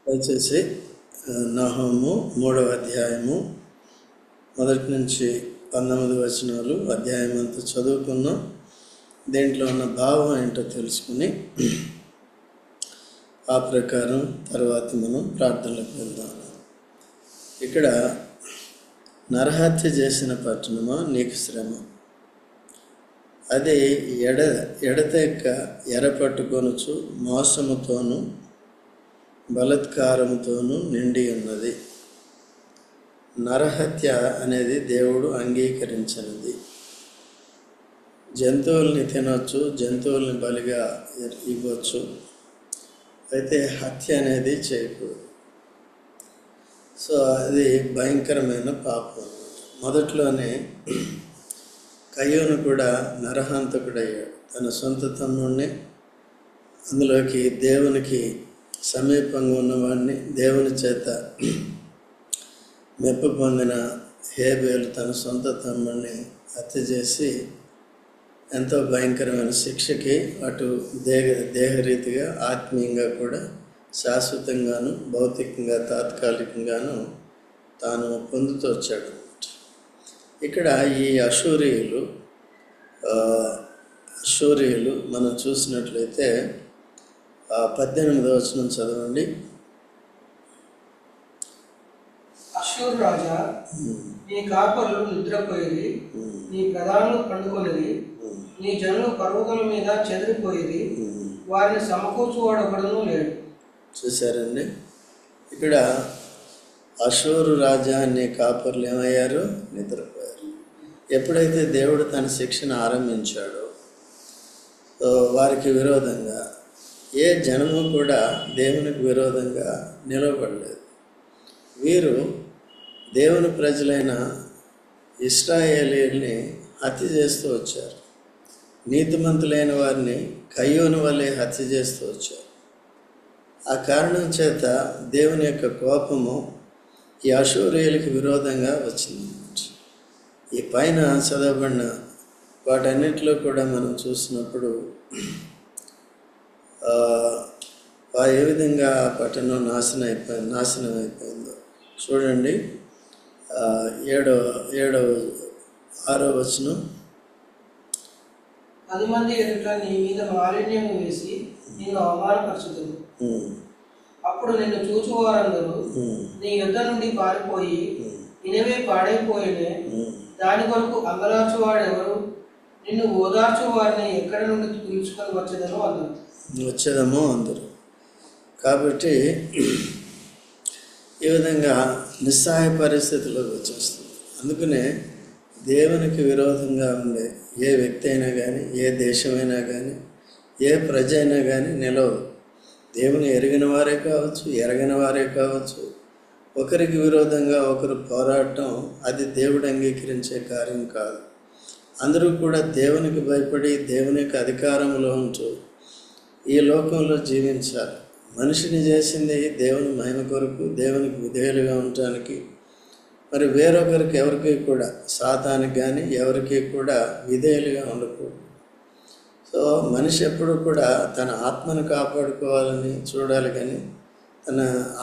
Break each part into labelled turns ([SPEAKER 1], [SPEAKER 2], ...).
[SPEAKER 1] దయచేసి నహూము 3వ అధ్యాయము 1 నుంచి 19 వచనాలు అధ్యాయం అంతా చదువుకున్నాం. దీంట్లో ఉన్న భావం ఏంటో తెలుసుకుని ఆ ప్రకారం తర్వాత మనం ప్రార్థనలకు వెళ్దాం. ఇక్కడ నరహత్య చేసిన పట్టణమా నీకు శ్రమ, అది ఎడతెక్క ఎరపట్టుకొనుచు మోసముతోనూ బలత్కారముతోనూ నిండి ఉన్నది. నరహత్య అనేది దేవుడు అంగీకరించినది. జంతువుల్ని తినొచ్చు, జంతువుల్ని బలిగా ఇవ్వచ్చు, అయితే హత్య అనేది చేయకూడదు. సో అది భయంకరమైన పాపం. మొదట్లోనే కయ్యూను కూడా నరహంతకుడయ్యాడు. తన సొంత తమ్ముడిని, అందులోకి దేవునికి సమీపంగా ఉన్నవాడిని, దేవుని చేత మెప్పు పొందిన హేబేలు తన సొంత తమ్ముడిని హత్య చేసి ఎంతో భయంకరమైన శిక్షకి అటు దేహరీతిగా ఆత్మీయంగా కూడా శాశ్వతంగాను భౌతికంగా తాత్కాలికంగాను తాను పొందుతూ వచ్చాడు. ఇక్కడ ఈ అశూరియులు మనం చూసినట్లయితే 18వ వచనం చదవండి.
[SPEAKER 2] అష్షూరు రాజా, నీ కాపరులు నిద్రపోయేది, నీ ప్రధానులు పండుకొనేది, నీ జనులు పర్వతాల మీద చెదిరిపోయేది, వారిని సమకూర్చువాడు ఒకడును లేడు.
[SPEAKER 1] చూశారండి, ఇక్కడ అషూరు రాజా అనే కాపర్లు ఏమయ్యారు? నిద్రపోయారు. ఎప్పుడైతే దేవుడు తన శిక్షను ఆరంభించాడో వారికి విరోధంగా ఏ జనము కూడా దేవునికి విరోధంగా నిలవబడలేదు. వీరు దేవుని ప్రజలైన ఇశ్రాయేలీయుల్ని హత్య చేస్తూ వచ్చారు. నీతిమంతులైన వారిని కయ్యూను వలె హత్య చేస్తూ వచ్చారు. ఆ కారణం చేత దేవుని యొక్క కోపము ఈ అషూరియులకి విరోధంగా వచ్చింది. ఈ పైన చదవబడిన వాటన్నిటిలో కూడా మనం చూసినప్పుడు ఏ విధంగా ఆ పట్టణం నాశనం అయిపోయిందో చూడండి. 6వ వచనం.
[SPEAKER 2] 10 మంది ఎదుట నీ మీద మాలిన్యం వేసి నిన్ను అవమానపరచుదురు. అప్పుడు నిన్ను చూచువారందరూ నీ యుద్ధ నుండి పారిపోయి నినవే పాడైపోయినే, దాని కొరకు అంగలార్చువాడు ఎవరు? నిన్ను ఓదార్చు వారిని ఎక్కడి నుండి పిలుచుకొని వచ్చేదమో అందరూ. కాబట్టి ఈ విధంగా నిస్సహాయ పరిస్థితుల్లోకి వచ్చేస్తుంది. అందుకనే దేవునికి విరోధంగా ఉండే ఏ వ్యక్తి అయినా కానీ, ఏ దేశమైనా కానీ, ఏ ప్రజ అయినా కానీ నిలవదు. దేవుని ఎరిగిన వారే కావచ్చు, ఎరగని వారే కావచ్చు, ఒకరికి విరోధంగా ఒకరు పోరాటం అది దేవుడు అంగీకరించే కార్యం కాదు. అందరూ కూడా దేవునికి భయపడి దేవుని యొక్క అధికారంలో ఉంటూ ఈ లోకంలో జీవించాలి. మనిషిని చేసింది దేవుని మహిమ కొరకు, దేవునికి విధేయులుగా ఉండటానికి. మరి వేరొకరికి ఎవరికి కూడా, సాతానికి కానీ ఎవరికి కూడా విధేయులుగా ఉండకూడదు. సో మనిషి ఎప్పుడు కూడా తన ఆత్మను కాపాడుకోవాలని చూడాలి, కానీ తన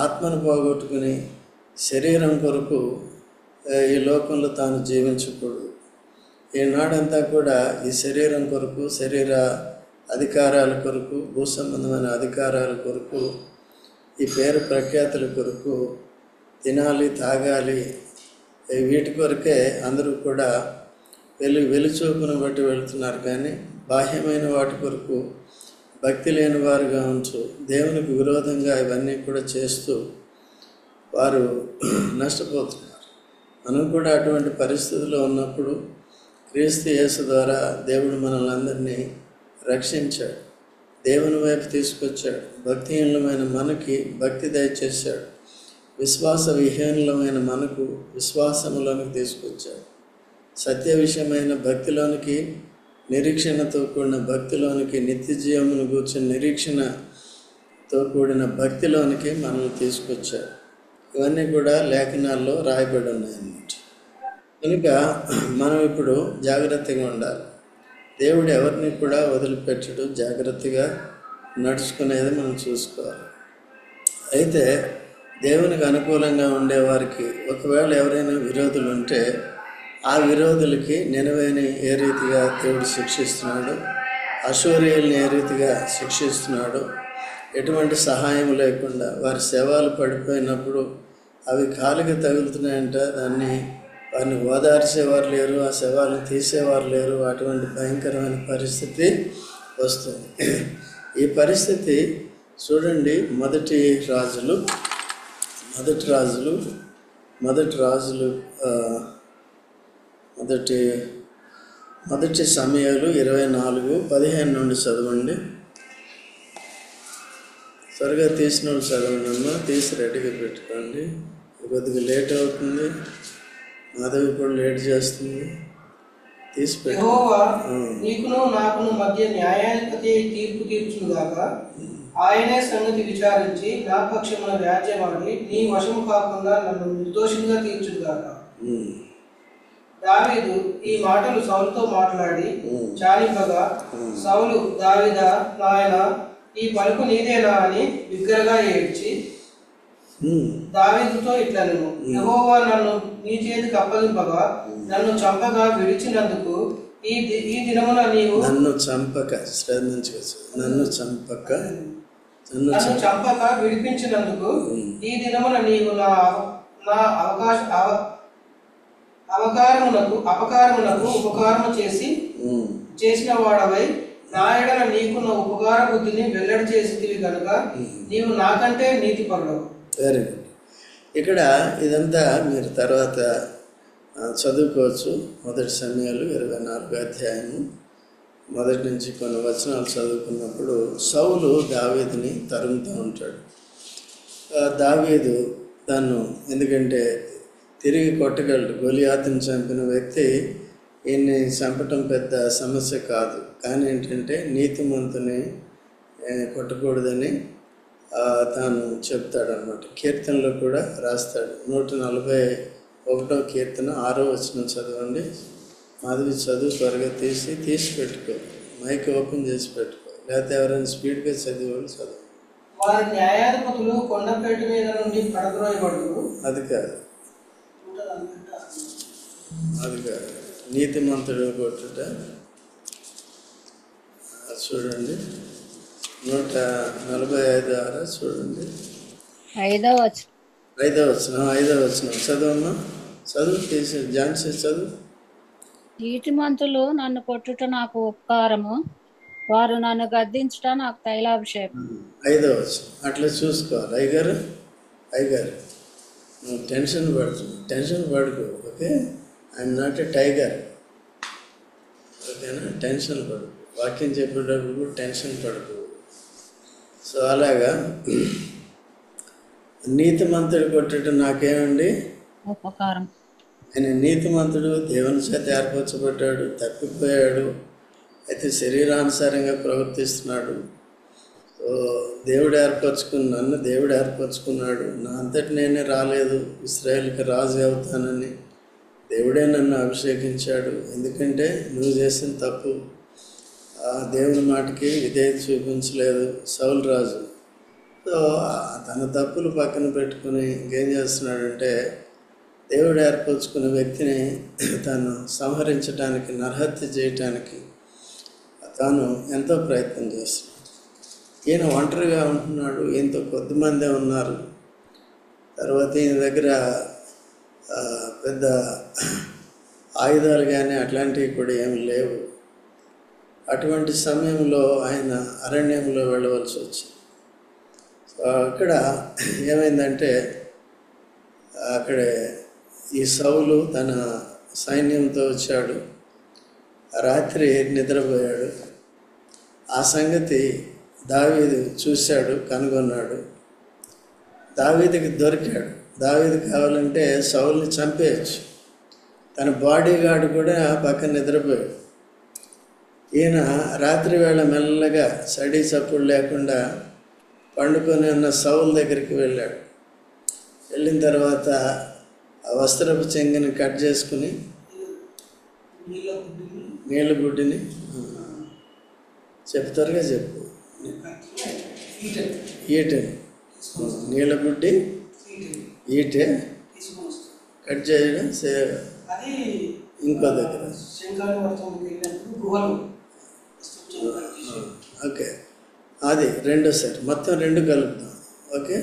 [SPEAKER 2] ఆత్మను పోగొట్టుకుని శరీరం కొరకు ఈ లోకంలో తాను జీవించకూడదు. ఈనాడంతా కూడా ఈ శరీరం కొరకు, శరీర అధికారాల కొరకు, భూ సంబంధమైన అధికారాల కొరకు, ఈ పేరు ప్రఖ్యాతుల కొరకు, తినాలి తాగాలి, వీటి కొరకే అందరూ కూడా వెలుచూపును బట్టి వెళుతున్నారు. కానీ బాహ్యమైన వాటి కొరకు భక్తి లేని వారుగా ఉంటూ దేవునికి విరోధంగా ఇవన్నీ కూడా చేస్తూ వారు నష్టపోతున్నారు. మనం కూడా అటువంటి పరిస్థితుల్లో ఉన్నప్పుడు క్రీస్తు యేసు ద్వారా దేవుడు మనల్ని అందరినీ రక్షించాడు, దేవుని వైపు తీసుకొచ్చాడు. భక్తిహీనమైన మనకి భక్తి దయచేశాడు, విశ్వాస విహీనమైన మనకు విశ్వాసములోనికి తీసుకొచ్చాడు. సత్య విషయమైన భక్తిలోనికి, నిరీక్షణతో కూడిన భక్తిలోనికి, నిత్య జీవమును కూర్చున్న నిరీక్షణతో కూడిన భక్తిలోనికి మనల్ని తీసుకొచ్చాడు. ఇవన్నీ కూడా లేఖనాల్లో రాయబడి ఉన్నాయన్నమాట. కనుక మనం ఇప్పుడు జాగ్రత్తగా ఉండాలి. దేవుడు ఎవరిని కూడా వదిలిపెట్టడు, జాగ్రత్తగా నడుచుకునేది మనం చూసుకోవాలి.
[SPEAKER 1] అయితే దేవునికి అనుకూలంగా ఉండేవారికి ఒకవేళ ఎవరైనా విరోధులు ఉంటే ఆ విరోధులకి నినవేని ఏ రీతిగా దేవుడు శిక్షిస్తున్నాడు, అశూరియల్ని ఏ రీతిగా శిక్షిస్తున్నాడు, ఎటువంటి సహాయం లేకుండా వారి శవాలు పడిపోయినప్పుడు అవి కాలికి తగులుతున్నాయంట, వారిని ఓదార్చేవారు లేరు, ఆ శవాలను తీసేవారు లేరు. అటువంటి భయంకరమైన పరిస్థితి వస్తుంది. ఈ పరిస్థితి చూడండి, మొదటి సమయాలు 24:15 నుండి చదవండి. త్వరగా తీసిన వాళ్ళు చదవండి అమ్మా, తీసి రెడీగా పెట్టుకోండి. కొద్దిగా లేట్ అవుతుంది, మాధవి కూడా లేట్ చేస్తుంది. తీసి
[SPEAKER 3] యెహోవా నీకును నాకును మధ్య న్యాయాధిపతి తీర్పు తీర్చుగాక. ఆయనే సంగతి విచారించి నా పక్షమున వ్యాజ్యమాడి నీ వశము కాకుండా నన్ను నిర్దోషిగా తీర్చుగాక. దావీదు ఈ మాటలు సౌలుతో మాట్లాడి చాలింపగా, సౌలు దావీదా నాయన ఈ పలుకు నీదేనా అని బిగ్గరగా ఏడ్చి దావీదుతో ఇట్లనెను, యెహోవా నన్ను నీ చేతికి అప్పగింపగా నన్ను చంపగా విడిచినందుకు ఈ దినమున నీవు
[SPEAKER 1] నన్ను చంపక
[SPEAKER 3] విడిపించినందుకు ఈ దినమున నీవు నా అపకారమునకు ఉపకారము చేసిన వాడవై నా ఎడల నీకున్న ఉపకార బుద్ధిని వెల్లడి చేసితివి కనుక నీవు నాకంటే నీతిపరుడవు.
[SPEAKER 1] Very good. ఇక్కడ ఇదంతా మీరు తర్వాత చదువుకోవచ్చు. మొదటి సమయాలు 24వ అధ్యాయము మొదటి నుంచి కొన్ని వచనాలు చదువుకున్నప్పుడు సౌలు దావీదుని తరుముతూ ఉంటాడు. దావీదు తను ఎందుకంటే తిరిగి కొట్టగలడు, గొలియాతుని చంపిన వ్యక్తి ఈయన్ని చంపటం పెద్ద సమస్య కాదు, కానీ ఏంటంటే నీతిమంతుని కొట్టకూడదని తాను చెప్తాడనమాట. కీర్తనలో కూడా రాస్తాడు. 141వ కీర్తన 6వ వచనం చదవండి. మాధవి చదువు త్వరగా తీసి పెట్టుకో, మైక్ ఓపెన్ చేసి పెట్టుకో, లేకపోతే ఎవరైనా స్పీడ్గా చదివేవాళ్ళు చదువు.
[SPEAKER 3] వారి న్యాయాధిపతులు కొండపేట మీద నుండి పడద్రోయబడుదురు.
[SPEAKER 1] అది కాదు నీతిమంతుడు కొట్టుట. చూడండి 145 చూడండి, 5వ వచనం చదవమ్మా, చదువు తీసి ఝాన్సీ చదువు.
[SPEAKER 2] నీతిమంతులు నన్ను కొట్టుట నాకు ఉపకారము, వారు నన్ను గద్దించుట నాకు తైలాభిషేకం.
[SPEAKER 1] 5వ వచనం అట్లా చూసుకోవాలి. అయ్యగారు నువ్వు టెన్షన్ పడుకో, okay? I'm not a tiger, ఓకేనా? టెన్షన్ పడుకో, వాక్యం చెప్పేటప్పుడు కూడా టెన్షన్ పడుకో. సో అలాగా నీతిమంతుడు కొట్టడం నాకేమండి
[SPEAKER 2] ఉపకారం.
[SPEAKER 1] ఆయన నీతిమంతుడు దేవుని చేత ఏర్పరచబడ్డాడు, తప్పిపోయాడు, అయితే శరీరానుసారంగా ప్రవర్తిస్తున్నాడు. సో నన్ను దేవుడు ఏర్పరచుకున్నాడు. నా అంతటి నేనే రాలేదు, ఇశ్రాయేలుకి రాజు అవుతానని దేవుడే నన్ను అభిషేకించాడు. ఎందుకంటే నువ్వు చేసిన తప్పు, దేవుని మాటకి విధేయత చూపించలేదు సౌలు రాజు. సో తన తప్పులు పక్కన పెట్టుకుని ఇంకేం చేస్తున్నాడంటే దేవుడు ఏర్పరచుకున్న వ్యక్తిని తాను సంహరించడానికి, నరహత్య చేయటానికి తాను ఎంతో ప్రయత్నం చేస్తున్నాడు. ఈయన ఒంటరిగా ఉంటున్నాడు, ఈయనతో కొద్దిమందే ఉన్నారు. తర్వాత ఈయన దగ్గర పెద్ద ఆయుధాలు కానీ అట్లాంటివి కూడా ఏమి లేవు. అటువంటి సమయంలో ఆయన అరణ్యంలో వెళ్ళవలసి వచ్చింది. సో అక్కడ ఏమైందంటే అక్కడే ఈ సౌలు తన సైన్యంతో వచ్చాడు, రాత్రి నిద్రపోయాడు. ఆ సంగతి దావీదు చూశాడు, కనుగొన్నాడు. దావీదుకి దొరికాడు. దావీదు కావాలంటే సౌలుని చంపేయచ్చు. తన బాడీ గార్డ్ కూడా పక్కన నిద్రపోయాడు. ఈయన రాత్రి వేళ మెల్లగా సడీ చప్పుడు లేకుండా పండుకొని ఉన్న సౌలు దగ్గరికి వెళ్ళాడు. వెళ్ళిన తర్వాత ఆ వస్త్రపు చెంగుని కట్ చేసుకుని నీళ్ళ గుడ్డిని చెప్తారుగా చెప్పు ఈటని నీలబుడ్డి ఈటే కట్ చేయడం
[SPEAKER 3] అది
[SPEAKER 1] ఇంకో దగ్గర. ఓకే, అది రెండోసారి మొత్తం 2 కలుపుతాం. ఓకే,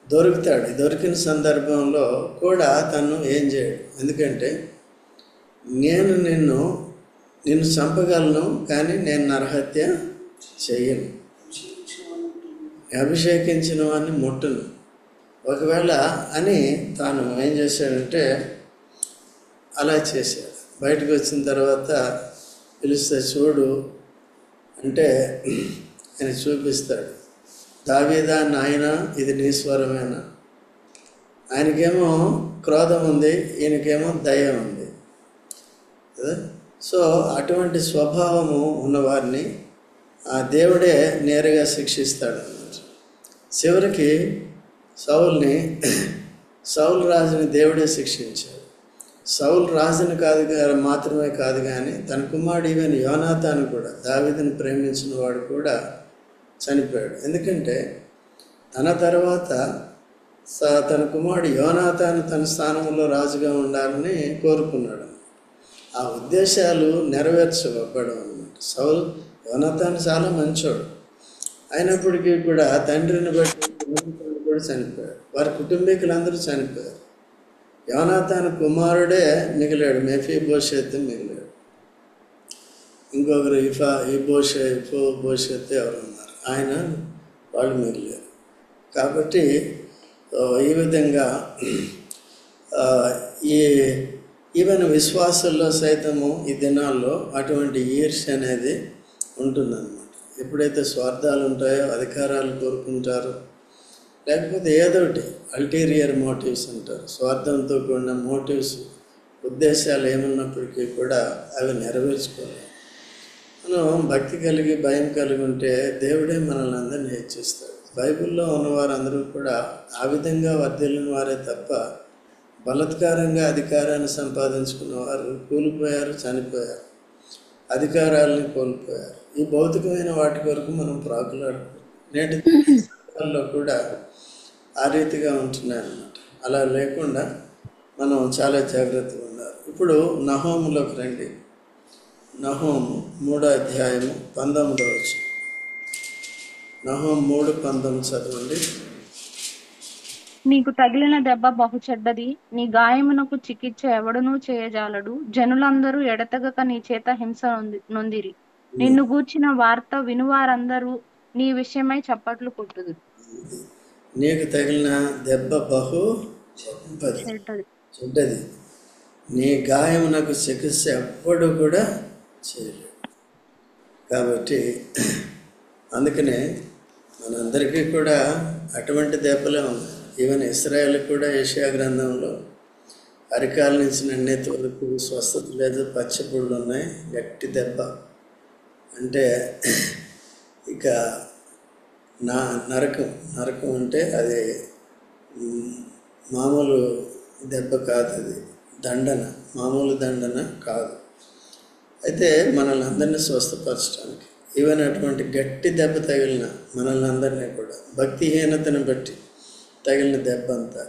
[SPEAKER 1] దొరుకుతాడు. దొరికిన సందర్భంలో కూడా తను ఏం చేయడు. ఎందుకంటే నేను నిన్ను చంపగలను, కానీ నేను నరహత్య చెయ్యను, అభిషేకించిన వాడిని ముట్టును. ఒకవేళ అని తాను ఏం చేశాడంటే అలా చేశాడు. బయటకు వచ్చిన తర్వాత పిలిస్తే చూడు అంటే ఆయన చూపిస్తాడు. దావీదా నాయన, ఇది నీ స్వరమేనా? ఆయనకేమో క్రోధం ఉంది, ఈయనకేమో దయ ఉంది కదా. సో అటువంటి స్వభావము ఉన్నవారిని ఆ దేవుడే నేరుగా శిక్షిస్తాడు అన్నమాట. చివరికి సౌలు రాజుని దేవుడే శిక్షించాడు. సౌలు రాజుని మాత్రమే కాదు కానీ తన కుమారుడు ఈవెన్ యోనాతాను కూడా, దావీదుని ప్రేమించిన వాడు కూడా చనిపోయాడు. ఎందుకంటే తన తర్వాత తన కుమారుడు యోనాతాను తన స్థానంలో రాజుగా ఉండాలని కోరుకున్నాడు. ఆ ఉద్దేశాలు నెరవేర్చబడ్డం అన్నమాట. యోనాతాను చాలా మంచోడు అయినప్పటికీ కూడా తండ్రిని బట్టి కూడా చనిపోయాడు. వారి కుటుంబీకులందరూ చనిపోయారు. యోనాతాను కుమారుడే మిగిలాడు, మెఫీబోషెత్ మిగిలాడు. ఇంకొకరు ఇఫోబోషెత్ ఎవరు ఉన్నారు, వాళ్ళు మిగిలారు. కాబట్టి ఈ విధంగా ఈవెన్ విశ్వాసుల్లో సైతము ఈ దినాల్లో అటువంటి ఈర్ష్య అనేది ఉంటుందన్నమాట. ఎప్పుడైతే స్వార్థాలు ఉంటాయో, అధికారాలు కోరుకుంటారో, లేకపోతే ఏదోటి అల్టీరియర్ మోటివ్స్ అంటారు, స్వార్థంతో కూడిన మోటివ్స్, ఉద్దేశాలు ఏమున్నప్పటికీ కూడా అవి నెరవేర్చుకోవాలి. మనం భక్తి కలిగి భయం కలిగి ఉంటే దేవుడే మనల్ని అందరినీ హెచ్చిస్తాడు. బైబిల్లో ఉన్నవారందరూ కూడా ఆ విధంగా వర్ధిల్లిన వారే తప్ప బలత్కారంగా అధికారాన్ని సంపాదించుకున్న వారు కూలిపోయారు, చనిపోయారు, అధికారాలను కోల్పోయారు. ఈ భౌతికమైన వాటి కొరకు మనం ప్రాకులాడుకోవాలి. నేటి సందర్భాల్లో కూడా ఆ రీతిగా ఉంటున్నాయి అన్నమాట. అలా లేకుండా మనం చాలా జాగ్రత్తగా ఉండాలి. ఇప్పుడు నహోములోకి రండి. నహోము 3వ అధ్యాయము 19వ వచనం. నహోము 3:19 చదవండి.
[SPEAKER 4] నీకు తగిలిన దెబ్బ బహు చెడ్డది, నీ గాయమునకు చికిత్స ఎవడునూ చేయజాలడు. జనులందరూ ఎడతెగక నీ చేత హింస నొందిరి. నిన్ను గూర్చిన వార్త వినువారందరూ నీ విషయమై చప్పట్లు కొట్టుదురు.
[SPEAKER 1] నీకు తగిలిన దెబ్బ బహు చెడ్డది, నీ గాయమునకు చికిత్స ఎవ్వడు కూడా చేయలేడు. కాబట్టి అందుకనే మనందరికీ కూడా అటువంటి దెబ్బలే ఉన్నాయి. ఈవెన్ ఇశ్రాయేల్ కూడా యెషయా గ్రంథంలో అరికాల నుంచి నన్నెత్తి వరకు స్వస్థత లేదు, పచ్చపుళ్ళు ఉన్నాయి, గట్టి దెబ్బ. అంటే ఇక నరకం అంటే అది మామూలు దెబ్బ కాదు, అది దండన, మామూలు దండన కాదు. అయితే మనల్ని అందరినీ స్వస్థపరచడానికి ఈవెన్ అటువంటి గట్టి దెబ్బ తగిలిన మనల్ని అందరినీ కూడా భక్తిహీనతను బట్టి తగిలిన దెబ్బ అంతా,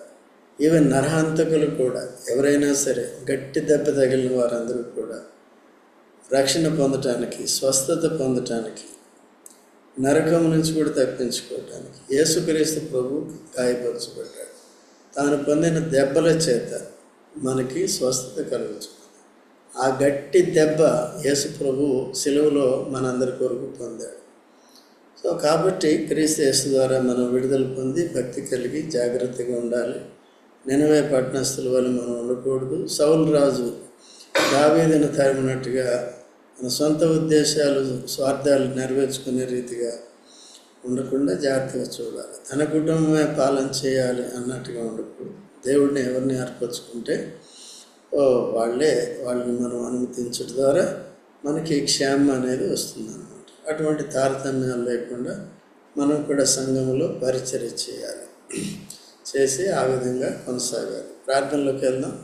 [SPEAKER 1] ఈవెన్ నరహంతకులు కూడా ఎవరైనా సరే గట్టి దెబ్బ తగిలిన వారందరూ కూడా రక్షణ పొందటానికి, స్వస్థత పొందటానికి, నరకం నుంచి కూడా తప్పించుకోవటానికి యేసుక్రీస్తు ప్రభు గాయపరచబడ్డాడు. తాను పొందిన దెబ్బల చేత మనకి స్వస్థత కలుగుతుంది. ఆ గట్టి దెబ్బ యేసు ప్రభు సిలువలో మనందరి కొరకు పొందాడు. సో కాబట్టి క్రీస్తు యేసు ద్వారా మనం విడుదల పొంది భక్తి కలిగి జాగ్రత్తగా ఉండాలి. నినవే పట్టణస్థుల వల్ల మనం ఉండకూడదు. సౌలు రాజు దావీదును తరిమినట్టుగా మన సొంత ఉద్దేశాలు, స్వార్థాలు నెరవేర్చుకునే రీతిగా ఉండకుండా జాగ్రత్తగా చూడాలి. తన కుటుంబమే పాలన చేయాలి అన్నట్టుగా ఉండకూడదు. దేవుడిని ఎవరిని ఏర్పరచుకుంటే వాళ్ళని మనం అనుమతించడం ద్వారా మనకి క్షేమం అనేది వస్తుందన్నమాట. అటువంటి తారతమ్యాలు లేకుండా మనం కూడా సంఘంలో పరిచర్య చేయాలి, చేసి ఆ విధంగా కొనసాగాలి. ప్రార్థనలోకి వెళ్దాం.